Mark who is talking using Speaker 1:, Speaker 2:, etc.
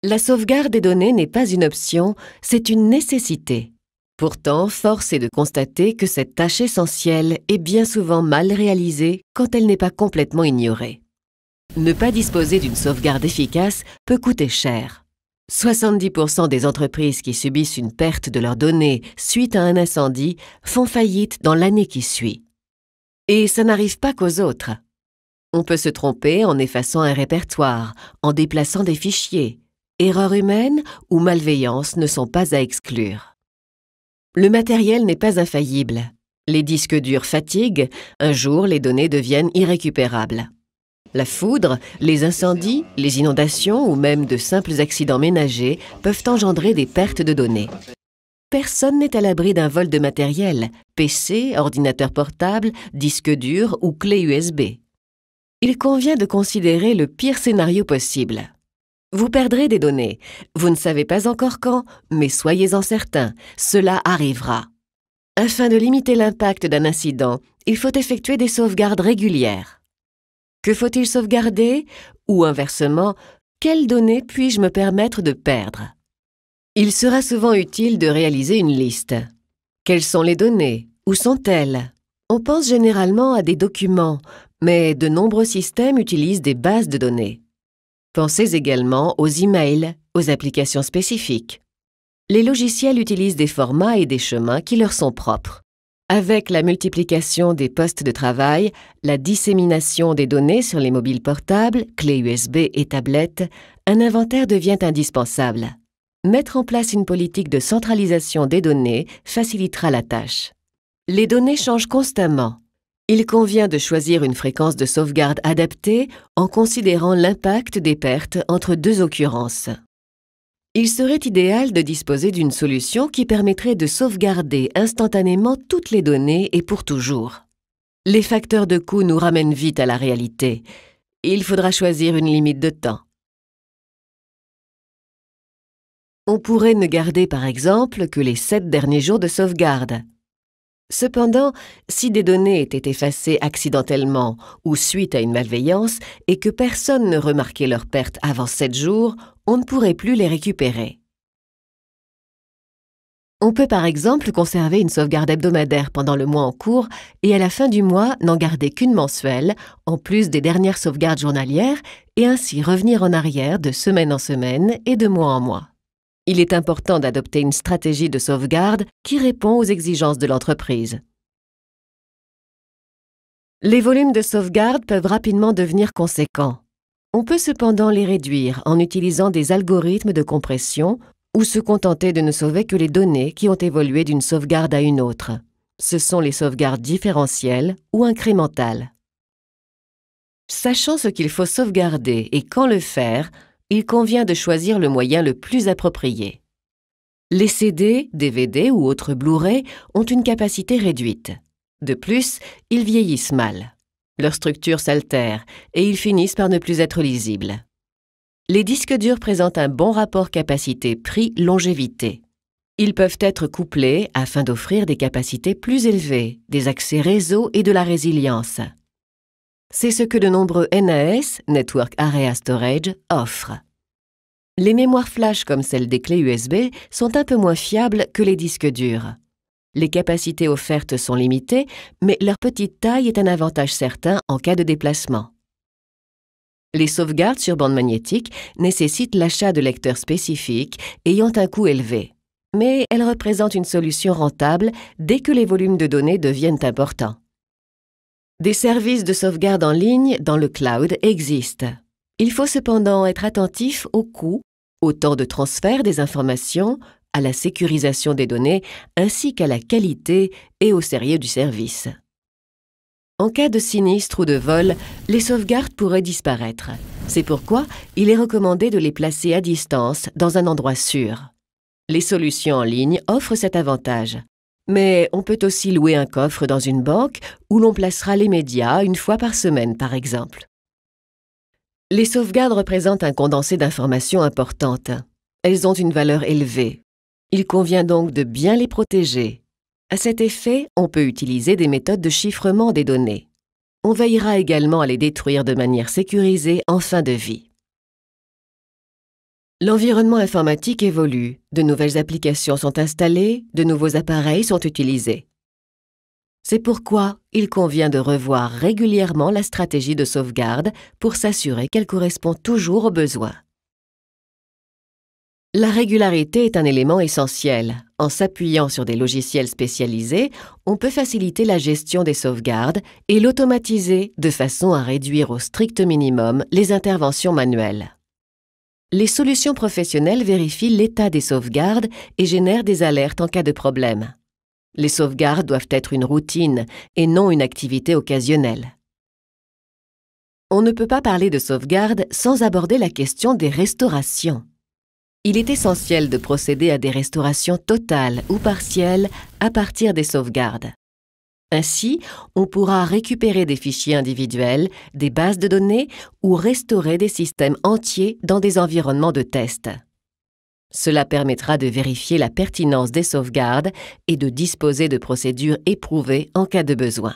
Speaker 1: La sauvegarde des données n'est pas une option, c'est une nécessité. Pourtant, force est de constater que cette tâche essentielle est bien souvent mal réalisée quand elle n'est pas complètement ignorée. Ne pas disposer d'une sauvegarde efficace peut coûter cher. 70% des entreprises qui subissent une perte de leurs données suite à un incendie font faillite dans l'année qui suit. Et ça n'arrive pas qu'aux autres. On peut se tromper en effaçant un répertoire, en déplaçant des fichiers. Erreurs humaines ou malveillance ne sont pas à exclure. Le matériel n'est pas infaillible. Les disques durs fatiguent, un jour les données deviennent irrécupérables. La foudre, les incendies, les inondations ou même de simples accidents ménagers peuvent engendrer des pertes de données. Personne n'est à l'abri d'un vol de matériel, PC, ordinateur portable, disque dur ou clé USB. Il convient de considérer le pire scénario possible. Vous perdrez des données. Vous ne savez pas encore quand, mais soyez-en certains, cela arrivera. Afin de limiter l'impact d'un incident, il faut effectuer des sauvegardes régulières. Que faut-il sauvegarder? Ou inversement, quelles données puis-je me permettre de perdre? Il sera souvent utile de réaliser une liste. Quelles sont les données? Où sont-elles? On pense généralement à des documents, mais de nombreux systèmes utilisent des bases de données. Pensez également aux emails, aux applications spécifiques. Les logiciels utilisent des formats et des chemins qui leur sont propres. Avec la multiplication des postes de travail, la dissémination des données sur les mobiles portables, clés USB et tablettes, un inventaire devient indispensable. Mettre en place une politique de centralisation des données facilitera la tâche. Les données changent constamment. Il convient de choisir une fréquence de sauvegarde adaptée en considérant l'impact des pertes entre deux occurrences. Il serait idéal de disposer d'une solution qui permettrait de sauvegarder instantanément toutes les données et pour toujours. Les facteurs de coût nous ramènent vite à la réalité. Il faudra choisir une limite de temps. On pourrait ne garder par exemple que les 7 derniers jours de sauvegarde. Cependant, si des données étaient effacées accidentellement ou suite à une malveillance et que personne ne remarquait leur perte avant 7 jours, on ne pourrait plus les récupérer. On peut par exemple conserver une sauvegarde hebdomadaire pendant le mois en cours et à la fin du mois n'en garder qu'une mensuelle, en plus des dernières sauvegardes journalières, et ainsi revenir en arrière de semaine en semaine et de mois en mois. Il est important d'adopter une stratégie de sauvegarde qui répond aux exigences de l'entreprise. Les volumes de sauvegarde peuvent rapidement devenir conséquents. On peut cependant les réduire en utilisant des algorithmes de compression ou se contenter de ne sauver que les données qui ont évolué d'une sauvegarde à une autre. Ce sont les sauvegardes différentielles ou incrémentales. Sachant ce qu'il faut sauvegarder et quand le faire, il convient de choisir le moyen le plus approprié. Les CD, DVD ou autres Blu-ray ont une capacité réduite. De plus, ils vieillissent mal. Leur structure s'altère et ils finissent par ne plus être lisibles. Les disques durs présentent un bon rapport qualité-prix-longévité. Ils peuvent être couplés afin d'offrir des capacités plus élevées, des accès réseau et de la résilience. C'est ce que de nombreux NAS, Network Area Storage, offrent. Les mémoires flash comme celles des clés USB sont un peu moins fiables que les disques durs. Les capacités offertes sont limitées, mais leur petite taille est un avantage certain en cas de déplacement. Les sauvegardes sur bande magnétique nécessitent l'achat de lecteurs spécifiques ayant un coût élevé, mais elles représentent une solution rentable dès que les volumes de données deviennent importants. Des services de sauvegarde en ligne dans le cloud existent. Il faut cependant être attentif au coût, au temps de transfert des informations, à la sécurisation des données, ainsi qu'à la qualité et au sérieux du service. En cas de sinistre ou de vol, les sauvegardes pourraient disparaître. C'est pourquoi il est recommandé de les placer à distance dans un endroit sûr. Les solutions en ligne offrent cet avantage. Mais on peut aussi louer un coffre dans une banque où l'on placera les médias une fois par semaine, par exemple. Les sauvegardes représentent un condensé d'informations importantes. Elles ont une valeur élevée. Il convient donc de bien les protéger. À cet effet, on peut utiliser des méthodes de chiffrement des données. On veillera également à les détruire de manière sécurisée en fin de vie. L'environnement informatique évolue, de nouvelles applications sont installées, de nouveaux appareils sont utilisés. C'est pourquoi il convient de revoir régulièrement la stratégie de sauvegarde pour s'assurer qu'elle correspond toujours aux besoins. La régularité est un élément essentiel. En s'appuyant sur des logiciels spécialisés, on peut faciliter la gestion des sauvegardes et l'automatiser de façon à réduire au strict minimum les interventions manuelles. Les solutions professionnelles vérifient l'état des sauvegardes et génèrent des alertes en cas de problème. Les sauvegardes doivent être une routine et non une activité occasionnelle. On ne peut pas parler de sauvegarde sans aborder la question des restaurations. Il est essentiel de procéder à des restaurations totales ou partielles à partir des sauvegardes. Ainsi, on pourra récupérer des fichiers individuels, des bases de données ou restaurer des systèmes entiers dans des environnements de test. Cela permettra de vérifier la pertinence des sauvegardes et de disposer de procédures éprouvées en cas de besoin.